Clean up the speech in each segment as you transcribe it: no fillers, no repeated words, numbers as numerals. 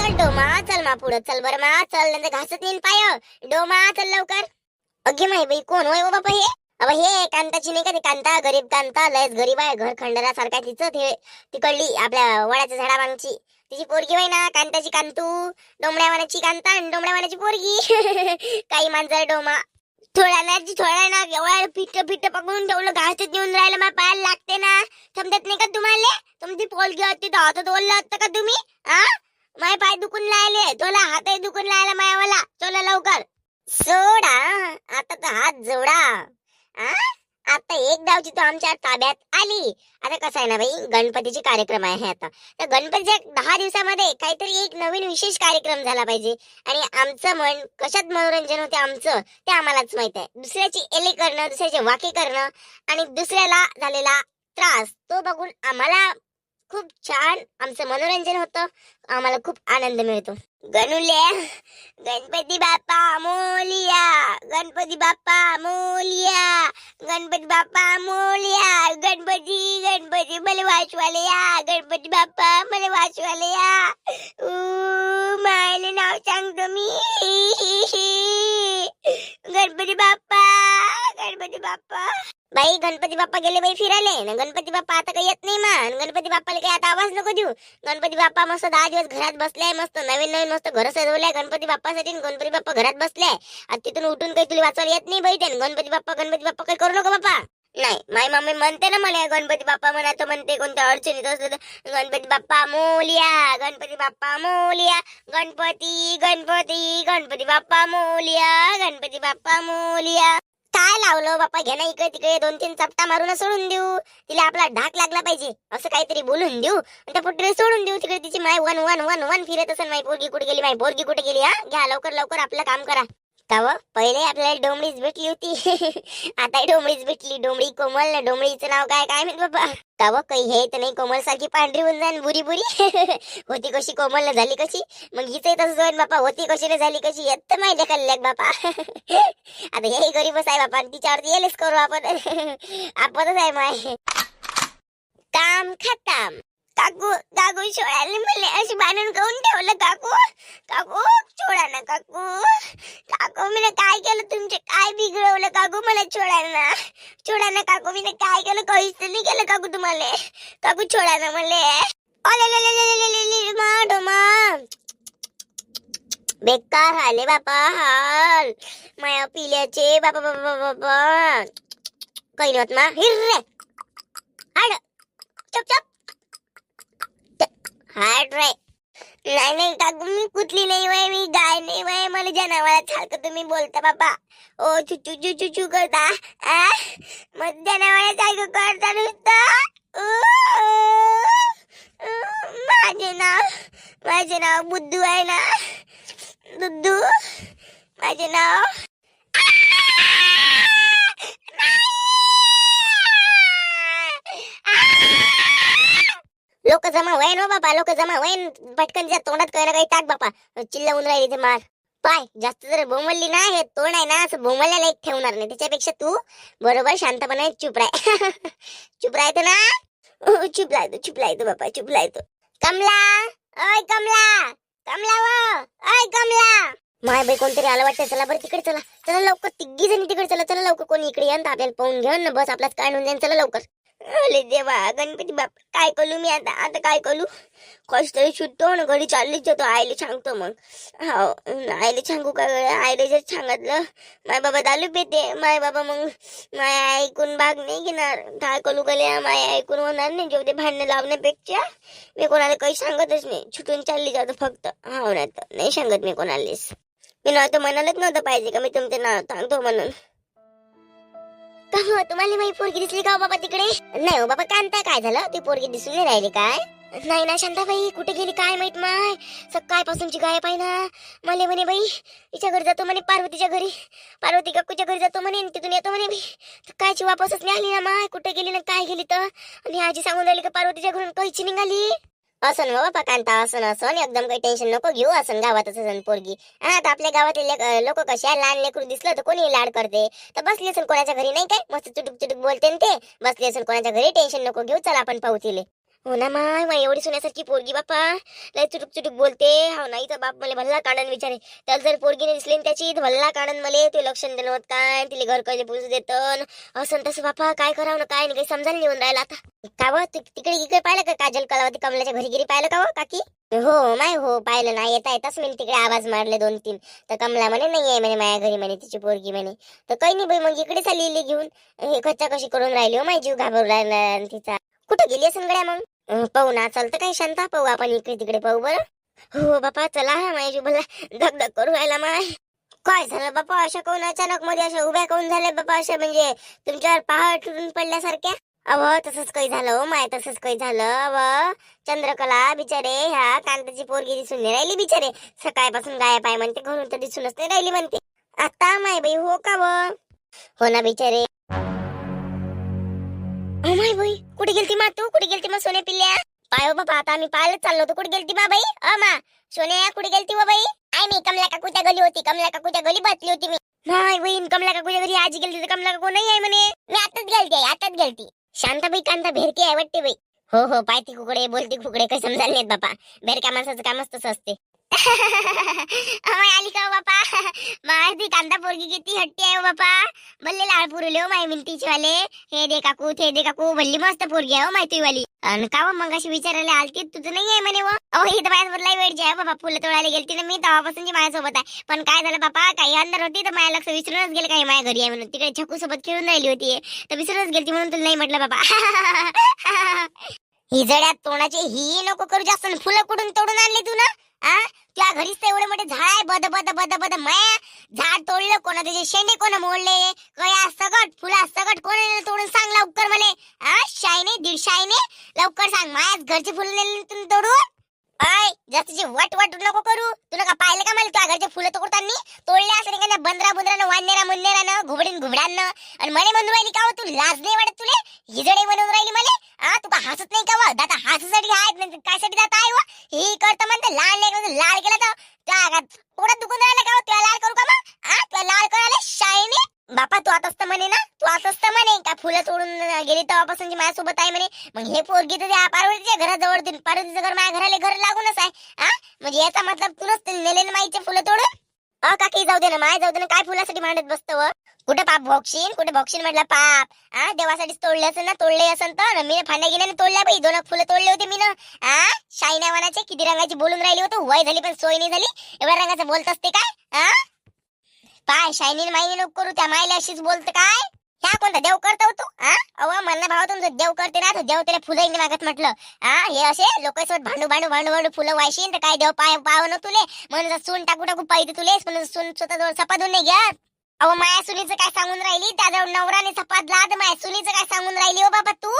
चल डोमा, चल मा पुढं चल बरं मा, चल नंतर घासत येईन पाय. डोमा चल लवकर. अगे माही बाई कोण होय हो बापा हे? अबा हे कांताची नाही का ती कांता, गरीब कांता, लयच गरीब आहे, घर खंडरासारखा तिचं ते तिकडली आपल्या वडाच्या झाडामागची तिची पोरगी होय ना, कांताची कांतू, डोमड्यावानाची कांता आणि डोमड्यावानाची पोरगी. काही मांजर डोमा. थोडा ना एवढा फिट फिट पकडून ठेवलं, घासत नेऊन राहिलं, मला पायाला लागते ना. समजत नाही का तुम्हाला? तुमची पोरगी होती तर हातात ओढलं असतं का तुम्ही? हा, माय पाय दुखून राहिले, तुला हातही दुखून राहिला मायावाला. चला लवकर सोडा, आता तर हात जोडा. आ? आता एक डावची तो आमच्या ताब्यात आली. आता कसं आहे ना बाई, गणपतीचे कार्यक्रम आहे आता, तर गणपतीच्या 10 दिवसामध्ये काहीतरी एक नवीन विशेष कार्यक्रम झाला पाहिजे. आणि आमचं मन कशात मनोरंजन होते आमचं ते आम्हालाच माहित आहे. दुसऱ्याची एले करणं, दुसऱ्याचे वाके करणं आणि दुसऱ्याला झालेला त्रास तो बघून आम्हाला खूप छान आमचं मनोरंजन होतं, आम्हाला खूप आनंद मिळतो. गणुल्या, गणपती बाप्पा मोलिया, गणपती बाप्पा मोलिया, गणपती बाप्पा मोलिया, गणपती गणपती मला वाचवाले या, गणपती बाप्पा मला वाचवाले या. मायले नाव सांगतो मी. गणपती बाप्पा, गणपती बाप्पा. बाई गणपती बाप्पा गेले बाई फिरायले ना, गणपती बाप्पा आता काही येत नाही मान. गणपती बाप्पाला काही आता आवाज नको देऊ. गणपती बाप्पा मस्त 10 दिवस घरात बसलाय, मस्त नवीन नवीन मस्त घर सजवलंय गणपती बाप्पासाठी. गणपती बाप्पा घरात बसलाय, आता तिथून उठून काही तुला वाचवायला येत नाही बाई. गणपती बाप्पा काही करू नको बाप्पा. नाही, माय मम्मी म्हणते ना मला गणपती बाप्पा म्हणा, तर म्हणते कोणत्या अडचणीत असलं तर गणपती बाप्पा मोलिया, गणपती बाप्पा मोलिया, गणपती गणपती गणपती बाप्पा मोलिया, गणपती बाप्पा मोलिया. काय लावलं बाप्पा, घे ना इकडे तिकडे 2-3 चपटा मारून सोडून देऊ. तिला आपला धाक लागला पाहिजे असं काहीतरी बोलून देऊ आणि त्या पुढे सोडून देऊ. तिकडे तिची माय वन वन वन वन फिरत असेल, माय पोरगी कुठे गेली, माय पोरगी कुठे गेली. हा, घ्या लवकर लवकर आपलं काम करा. तव पहिले आपल्याला डोमळीच भेटली होती. आता डोमळीच भेटली, डोमळी कोमल ना. डोमळीचं नाव काय काय माहित बाबा. तव काही हे तर नाही, कोमल सारखी पांढरी होऊन जाईन बुरी बुरी. होती कशी कोमल ना झाली कशी, मग हिचंही तसंच होईल बापा. होती कशी ना झाली कशी, येत तर माहिती कल्ल्याक बापा. आता हे गरीबच आहे बापा, तिच्यावरती येलेच करू आपण. आपणच आहे माय. काम खतम. काकू काकू सोडायला मला अशी बांधून काऊन ठेवलं काकू? काकू सोडा ना काकू. काकू मी काय केलं तुमचे, काय बिघडवलं काकू? मला सोडा ना काकू. मी काय केलं? काहीच नाही केलं काकू तुम्हाला. काकू सोडा ना मला. बेकार हाले बापा हाल माया पिल्याचे बापा बापा बापा. काही नव्हत मा हिर्रे हाड चप चप हाड रे. नाही नाही काकू, मी कुठली नाही वय, मी गाय नाही वय. मला जनावरासारखं तुम्ही बोलता बाबा. ओ चुचू चुचू चू करता. मग जनावरासारखं करता नुसतं. माझे नाव बुद्धू आहे ना, दुद्धू माझे नाव. लोक जमा होईन हो बापा, लोक जमा होईन. पटकन तिच्या तोंडात काही ना काही टाक बापा, चिल्लावून राहिली ते मार. पाय जास्त जर बोंबलली ना, हे तोंड आहे ना असं बोंबल्याला एक ठेवणार नाही. त्याच्यापेक्षा तू बरोबर शांतपणे चुप राह. चुप राहतो ना. चुप राहतो बापा, चुप राहतो. कमला, ओय कमला, कमला वो, ओय कमला. माय बाई कोणतरी आलं वाटतं. चला बरं तिकडे चला, चला लवकर. 3 जणी तिकडे चला, चला लवकर. कोणी इकडे येऊन आपल्याला पाहून घेऊन ना बस आपलाच काय होऊन. चला लवकर. अरे देवा, गणपती बाप्पा काय करू मी आता? आता काय करू? कस तरी सुटतो ना, घरी चाललीच जातो. आईला सांगतो मग. हो, आईला सांगू का? आईला जर सांगितलं माय बाबा दालू पेते, माय बाबा मग माय ऐकून भाग नाही घेणार. काय करू गले, माय ऐकून होणार नाही. जेवढे भांडणं लावण्यापेक्षा मी कोणाला काही सांगतच नाही, छुटून चालली जातो फक्त. हो नाही तर नाही सांगत मी कोणालाच. मी नव्हतं म्हणालच नव्हतं पाहिजे का मी तुमचं नाव सांगतो म्हणून. का हो, तुम्हाला माझी पोरगी दिसली का हो बाबा तिकडे? नाही हो बाबा, कांता काय झालं? ती पोरगी दिसून नाही राहिली काय? नाही ना शांताबाई, कुठे गेली काय माहित माय. सकाळपासूनची गायब आहे ना. मला म्हणे बाई हिच्या घरी जातो म्हणे, पार्वतीच्या घरी, पार्वती काकूच्या घरी जातो म्हणे, तिथून येतो म्हणे. बाई कायची वापसच नाही आली ना माय. कुठे गेली ना काय गेली तर. आणि आजी सांगून राहिली का पार्वतीच्या घरून काहीची निघाली. असं हो बापा कांता, असं एकदम काही टेन्शन नको घेऊ. असं गावातच असन पोरगी. आता आपल्या गावातले लोक कशा लहान लेकरू दिसलं तर कोणी लाड करते. तर बसली असेल कोणाच्या घरी, नाही काय मस्त चुटुक चुटुक बोलते ते. बसली असेल कोणाच्या घरी, टेन्शन नको घेऊ. चला आपण पाहू तिले. हो ना माय माय एवढी सोन्यासारखी पोरगी बापा लय चुटुक चुटुक बोलते. हो नाहीचा बाप मला भल्ला काढन विचारे. त्याला जर पोरगीने दिसली न त्याची तर भल्ला काढन मले. ते लक्षण देणं होत काय तिले घर कैले पुसू देतन असं तसं बापा काय करावं ना काय नाही काही समजायला निघून राहिला आता. का व तिकडे इकडे पाहिलं का काजल कलावती कमलाच्या घरी गिरी पाहिलं का व काकी? हो माय हो पाहिलं ना येता येताच मी तिकडे आवाज मारले 2-3 तर कमला म्हणे नाही आहे म्हणे माझ्या घरी म्हणे तिची पोरगी म्हणे. तर काही नाही बाई मग इकडे चालली घेऊन हे कच्चा कशी करून राहिली हो माझी जीव घाबरून राहिला तिचा. कुठं गेली असेल गड्या मग? पाहू ना चालतं काही शांता पाहू आपण इकडे तिकडे पाहू बरं. हो बापा चला माझ्या जीवाला धगधग करू राहिला माय. काय झालं बापा अशा कोण अचानक मध्ये अशा उभ्या कोण झाल्या बापा अशा म्हणजे तुमच्यावर पहाड तुटून पडल्यासारख्या? अव तसंच काही झालं हो माय तसंच काही झालं. अव चंद्रकला बिचारे ह्या कांताची पोरगी दिसून नाही राहिली बिचारे. सकाळपासून गायब आहे म्हणते घरून तर दिसूनच नाही राहिली म्हणते. आता माय बाई हो का व? हो ना बिचारे. ओ माय बाई कुठे गेलती मा तू कुठे गेलती मा सोन्या पिल्ल्या? पाय बाबा आता आम्ही पाहायला चाललो होतो कुठे गेलती मा बाई? मा सोन्या कुठे गेलती व बाई? मी कमला काकूच्या गली होती कमला काकूच्या गली बसली होती मी. नाही बहीण कमला काकूच्या घरी आजी गेलती तर कमला काकू नाही आहे म्हणे. मी आताच गेलती. शांताबाई कांता भेरकी आहे वाटते बाई. हो पायती कुकडे बोलती कुकडे काही समजायला नाहीत बापा. भेरक्या माणसाचं कामच तसं असते. आली का बापा? माझी कांदा पोरगी किती हट्टी आहे बापा. भल्ले लाळ पुरवले हो माय मिलतीचे वाले. हे दे काकू ते दे काकू भल्ली मस्त पोरगी आहे हो माहिती वाली. आणि का मग अशी विचारायला आलती तुझं नाही आहे म्हणे व. ही तर माझ्यासोबत लय वेळ आहे बाबा. फुलं तोडायला गेलती ना मी तेव्हापासूनची माझ्यासोबत आहे. पण काय झालं बापा काही अंदर होती तर माझ्या लक्ष विसरूनच गेले काही माझ्या घरी आहे म्हणून. तिकडे छकू सोबत खेळून राहिली होती तर विसरूनच गेलती म्हणून तुला नाही म्हटलं बाबा. ही जड्यात तोंडाची ही नको करू जास्त. फुलं कुठून तोडून आणले तू ना? त्या घरीच तर एवढे मोठे झाड आहे बद बद बद बद माया. झाड तोडलं कोणा त्याचे शेंडे कोण मोडले कया सगट फुला सगट कोणाला तोडून सांग लवकर मले. शायने 1.5 शायने लवकर सांग माझ्याच घरची फुलं नेली तुम्ही तोडून. जास्तीची वट वट नको करू. तुला का पाहिलं का मला तुझ्या घरचे फुलं तोडताना? तोडले असं का बंदरा बुंदरानं वाननेरा मुन्नेरानं घुबडीन घुबडानं. आणि मले म्हणून राहिली का तू लाज नाही वाटत तुले? हिजडे म्हणून राहिली मले. तू का हसत नाही का व? दादा हसासाठी आहेत काय साठी जात आहे व? ही करतं म्हणते लाल लेकरं लाल केला तर त्या पोटात दुखून राहिला का तुला लाल करू का मग? तुला लाल करायला शायने बापा तू आता म्हणे ना तू आता म्हणे का फुलं तोडून गेली तेव्हापासून माझ्यासोबत आहे म्हणे. मग हे पोरगी तर त्या पार्वतीच्या घराजवळ पार्वतीचं घर माझ्या घराला घर लागूनच आहे. म्हणजे याचा मतलब तुलाच नेले ना माईचे फुलं तोडून. काकी जाऊ दे ना माय जाऊ दे ना काय फुलासाठी मांडत बसतो व? कुठे पाप कुठे भोगशील म्हटलं पाप. देवासाठीच तोडले असेल ना तोडले असेल तर मी फांद्या गिन्याने तोडल्या बाई 2 फुलं तोडले होते मी ना. शाईना वनाचे किती रंगाची बोलून राहिली होती वय झाली पण सोय नाही झाली. एवढ्या रंगाचं बोलत असते काय? पाय शायनी मायनी नको करू. त्या मायला अशीच बोलत काय? ह्या कोणता देव करता होतो? अव म्हणणं भावा तुमचं देव करते ना तर देव त्याला फुलं नाही मागत म्हटलं. हे असे लोकांसोबत भांडू फुलं वायशीन तर काय देव पाव न तुले म्हणून सून टाकू टाकू पाहिजे तुले म्हणून सून स्वतः सपादून नाही घ्या. अहो माया सुनीचं काय सांगून राहिली? त्याजवळ नवराने सपादला तर माया सुनीचं काय सांगून राहिली हो बाबा तू?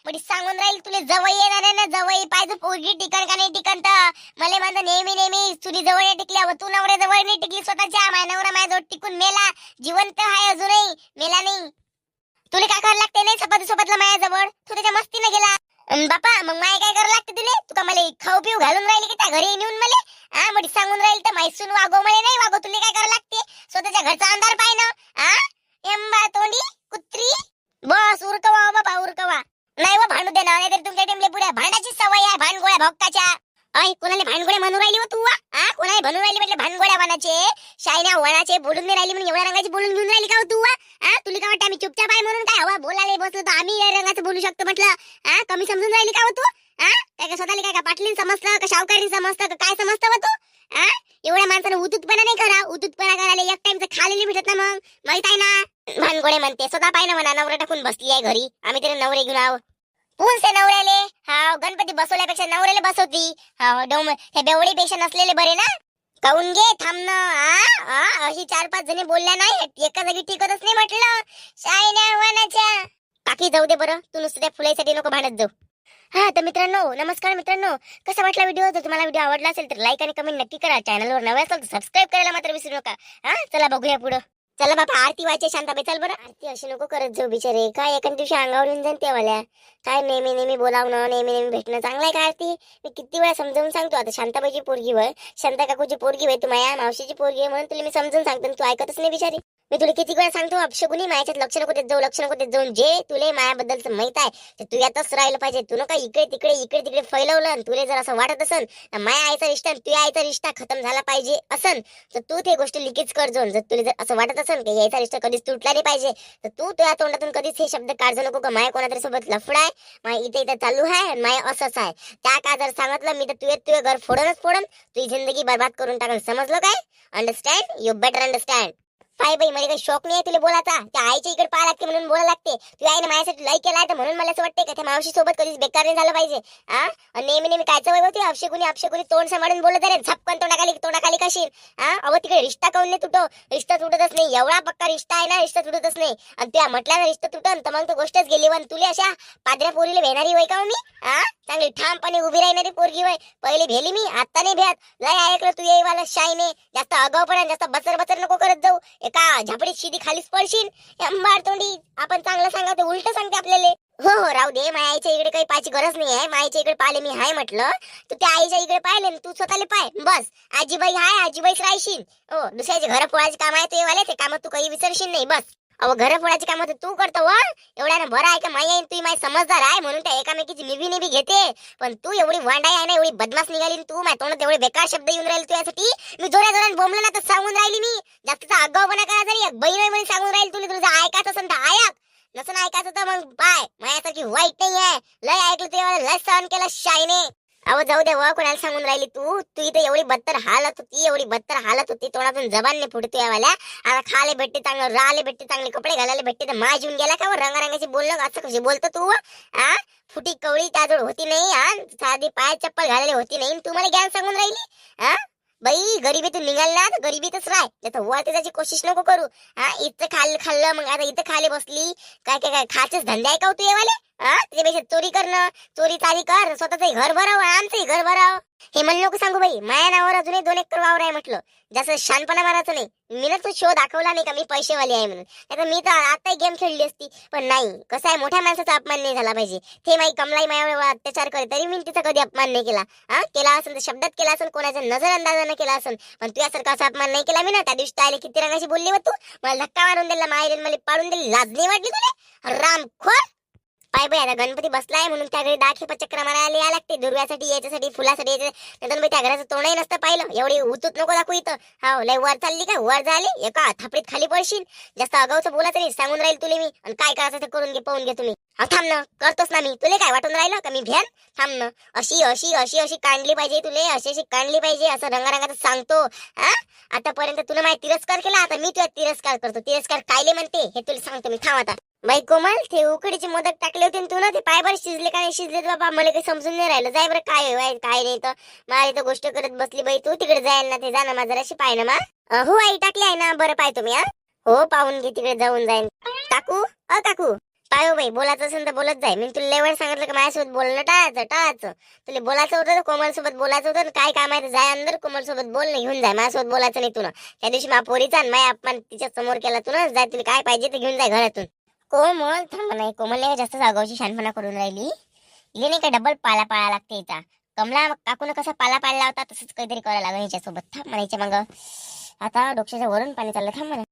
म्हणजे सांगून राहिली तुले जवळ येणार आहे ना जवळ पाहिजे पोरगी टिकन का नाही टिकन तर मला म्हणता नेहमी सुनी जवळ नाही टिकल्या तू नवऱ्या जवळ नाही टिकली स्वतःच्या. माया नवरा माझ्याजवळ टिकून मेला जिवंत आहे अजूनही मेला नाही. तुला काय करायला लागते नाही सपादला माझ्याजवळ तू त्याच्या मस्तीने गेला. बापा मग माय काय करायला लागते तुले? तू का मला खाऊ पिऊ घालून राहिली की त्या घरी नेऊन मला? म्हणजे सांगून राहील तर मैसून वागव मला नाही वागव तुला काय करायला लागते? स्वतःच्या घरचा अंधार पाय ना. एंबा तोंडी कुत्री बस उरकवा बाबा उरकवा. नाही व भांडू दे ना नाहीतर तुमच्या टेमले पुऱ्या भांडाची सवय आहे भांडगोळ्या भोगताच्या. कोणाला भांडगोळ्या म्हणून राहिली हो तू? कोणाला म्हणून राहिली म्हटलं भांडगोळ्या वनाचे शायन्या वनाचे बोलून नाही राहिली म्हणून एवढ्या रंगाची बोलून घेऊन राहिली का हो तू? तुला काय वाटतं आम्ही चुपचाप आहे म्हणून काय हवा बोलायला बसलो तर आम्ही या रंगाचं बोलू शकतो म्हटलं? कमी समजून राहिली का हो तू? काय स्वतःला काय का पाटलीन समजतं का शावकारीन समजतं का काय समजतं व तू? एवढ्या माणसानं उतुतपणा नाही करा. उतुतपणा करायला एक टाइमचं खालेली भेटत ना मग माहित आहे ना. भानगोळे म्हणते स्वतः पाय ना म्हणा नवरा टाकून बसली आहे घरी. आम्ही तरी नवरे घेऊन आहो पुनसे नवऱ्याले. गणपती बसवल्यापेक्षा नवऱ्याला बसवती. हे बेवडीपेक्षा नसलेले बरे ना. काऊन घे थांबणं. अशी 4-5 जणी बोलल्या नाही एका जागी टिकतच नाही म्हटलं. शायन्या वनाच्या काकी जाऊ दे बरं तू नुसतं त्या फुलासाठी नको भांडत जाऊ. तर मित्रांनो नमस्कार मित्रांनो कसा वाटला व्हिडिओ? जर तुम्हाला व्हिडिओ आवडला असेल तर लाईक आणि कमेंट नक्की करा. चॅनलवर नवे असेल तर सबस्क्राईब करायला मात्र विसरू नका. चला बघूया पुढं. चला बाबा आरती व्हायची शांताबाई चल बरं. आरती अशी नको करत जाऊ बिचारे काय एका दिवशी अंगावर येऊन जाईन तेवाल्या. काय नेहमी बोलावणं नेहमी भेटणं चांगलं आहे का आरती? मी किती वेळा समजावून सांगतो. आता शांताबाईची पोरगी वय शांता काकूची पोरगी वय तू माया मावशीची पोरगी आहे म्हणून तुला मी समजून सांगतो तू ऐकतच नाही बिचारी. मी तुला किती वेळा सांगतो अपशकुनी मायाच्यात लक्ष नको देत जाऊ, लक्ष नको देत जाऊन. जे तुले मायाबद्दलचं माहित आहे ते तू यातच राहिलं पाहिजे. तू नका इकडे तिकडे फैलवलं आणि तुला जर असं वाटत असन माया आईचा रिश्ता आणि तुझ्या आईचा रिश्ता खतम झाला पाहिजे असन तर तू ते गोष्ट लिकेच कर जाऊन. जर तुला जर असं वाटत असन की याचा रिश्ता कधीच तुटला नाही पाहिजे तर तू तुझ्या तोंडातून कधीच हे शब्द काढू नको का माया कोणातरी सोबत लफडाय, माया इथे चालू आहे, माया असंच आहे. त्या का जर सांगितलं मी तर तुझे घर फोडून तुझी जिंदगी बर्बाद करून टाकून. समजलं काय? अंडरस्टँड? You better understand. काय बाई मला काही शौक नाही तुला बोलायचा. त्या आईच्या इकडे पाहा लागते म्हणून बोला लागते. तू आईने माझ्यासाठी लई केलाय तर म्हणून मला असं वाटते का त्या मावशी सोबत कधीच बेकार नाही झालं पाहिजे. नेहमी कायचं वय होती अपशकुनी तोंड सांभाळून बोलत रे झपकन तोंडाखाली कशी. अहो तिकडे रिश्ता काऊन नाही तुटो? रिश्ता तुटतच नाही. एवढा पक्का रिश्ता आहे ना, रिश्ता तुटतच नाही. आणि त्या म्हटल्यानं रिश्ता तुटन तर मग तो गोष्टच गेली. वन तुला अशा पादऱ्या पोरीला भेणारी वय का मी? चांगली ठामपणे उभी राहणारी पोरगी वय. पहिली भेली मी, आता नाही भेट. लय ऐकलं तू येईवाला शाईने. जास्त आगाऊपणा जास्त बचर नको करत जाऊ. एका झापडीत शिदी खालीच पडशील. अंबार तोंडी आपण चांगलं सांगा ते उलट सांगते आपल्याला. हो राहू दे. माझ्या आईच्या इकडे काही पाहायची गरज नाही आहे. माझ्या इकडे पाहिले मी हाय म्हटलं. तू त्या आईच्या इकडे पाहिले तू स्वतःला पाय बस. आजीबाई हाय, आजीबाईच राहशील. हो दुसऱ्याचे घर पोळाचे काम आहे ते वाले, ते काम तू काही विसरशील नाही बस. अहो घर फोडायची काम तर तू करतो व एवढ्यानं बरं आहे का? माई आहे तू माय समजदार आहे म्हणून त्या एकामेकीची निभी घेते. पण तू एवढी वांडाई आहे ना, एवढी बदमाश निघाली तू. माझ्या तोंडात एवढे बेकार शब्द येऊन राहिले तुझ्यासाठी. मी जोरात बोंबलो ना तर सांगून राहिली मी. जास्तचा आगाऊपणा करा जरी एक बहीण म्हणून सांगून राहील तुला. तुझं ऐकायचं असेल तर ऐक, नसन ऐकायचं तर मग पाय. माझ्यासारखी वाईट नाही आहे. लय ऐकलं तुझ्या लय सहन केला शाईने. अहो जाऊ दे व कोणाला सांगून राहिली तू. तू इथे एवढी बत्तर हालत होती तोंडातून जबान फुटतो यावाल्या. आता खाले भेटते चांगलं, राहिले भेटते चांगले, कपडे घालायला भेटते तर माय येऊन गेला का व? रंगारंगाची बोलणं असं कशी बोलतो तू? फुटी कवळी त्याजवळ होती नाही, साधी पाय चप्पल घालायला होती नाही, तू मला ज्ञान सांगून राहिली. बाई गरिबीतून निघाल ना तर गरिबीतच राह. त्याचं वर त्याची कोशिश नको करू. इथं खाल्लं मग आता इथं खाली बसली. काय खाचेच धंदे आहे का तू येवाले? त्याच्यापेक्षा चोरी करणं, चोरी चारी कर, स्वतःच घर भरावं, आमचंही घर भरावं. हे मला नको सांगू बाई. माया नावावर अजूनही 2 एकर वावर आहे म्हटलं. जसं शानपणा मारायचं नाही. मी ना तो शो दाखवला नाही का मी पैसेवाली आहे म्हणून. आता मी तर आताही गेम खेळली असती. पण नाही, कसं आहे मोठ्या माणसाचा अपमान नाही झाला पाहिजे. ते माई कमलाई मायावर अत्याचार करे तरी मी तिचा कधी अपमान नाही केला. केला असेल तर शब्दात केला असेल, कोणाच्या नजरअंदाजानं केला असेल. पण तुझ्यासारखा असा अपमान नाही केला मी ना. त्या दिवशी आले किती रंगाशी बोलली व तू. मला धक्का मारून दिला, मायरेन मला पाडून दिली. लाज नाही वाटली तुला? रामखोर. पाय बाई आता गणपती बसलाय म्हणून त्या घरी दाखी चक्र मारायला या लागते. दुर्व्यासाठी याच्यासाठी फुलासाठी यायचं. त्या घराचं तोंडही नसतं पाहिलं. एवढी उतूत नको दाखवू इथं. हा लय वर चालली का? वर झाली एका थापडीत खाली पडशील. जास्त अगाऊचं बोलायचं नाही, सांगून राहील तुले मी. आणि काय करायचं ते करून घे, पाहून घे तुम्ही. थांब ना, करतोच ना मी. तुले काय वाटून राहिलं का मी भ्यान? थांब ना. अशी काढली पाहिजे तुले, अशी काढली पाहिजे असं रंगारंगाचं सांगतो. आतापर्यंत तुला माझा तिरस्कार केला, आता मी तुझा तिरस्कार करतो. तिरस्कार कायले म्हणते हे तुला सांगतो मी. थांब आता. बाई कोमल, ते उकडीचे मोदक टाकले होते तू ना, ते पाय बरं शिजले का नाही शिजले बाबा मला काही समजून नाही राहिलं. जाय बरं काय काय नाही तर मला इथं गोष्ट करत बसली बाई. तू तिकडे जाईल ना, ते जा ना माझा अशी पाय ना मा. हो आई टाकली आहे ना. बरं पाय तुम्ही. हो पाहून घे, तिकडे जाऊन जाईन. काकू काकू पाय हो बाई. बोलायचं असेल तर बोलत जाय. मी तुला लय वेळ सांगितलं का माझ्यासोबत बोलणं टाळायचं. तुला बोलायचं होतं तर कोमल सोबत बोलायचं होतं. काय काम आहे जाय अंदर, कोमल सोबत बोल नाही, घेऊन जाय. माझ्यासोबत बोलायचं नाही तुला. त्या दिवशी मा पोरीचा आणि माझ्या अपमान तिच्या समोर केला तू ना. जाय, तुला काय पाहिजे ते घेऊन जाय घरातून. कोमल थांब नाही. कोमल नाही जास्त आगाऊची शानपणा करून राहिली. इले नाही का डबल पाळा लागते इथं. कमला काकून कसा पाळला होता तसंच काहीतरी करायला लागेल हिच्यासोबत. थांब म्हणायच्या मग आता डोक्याच्या वरून पाणी चाललं. थांब म्हणा.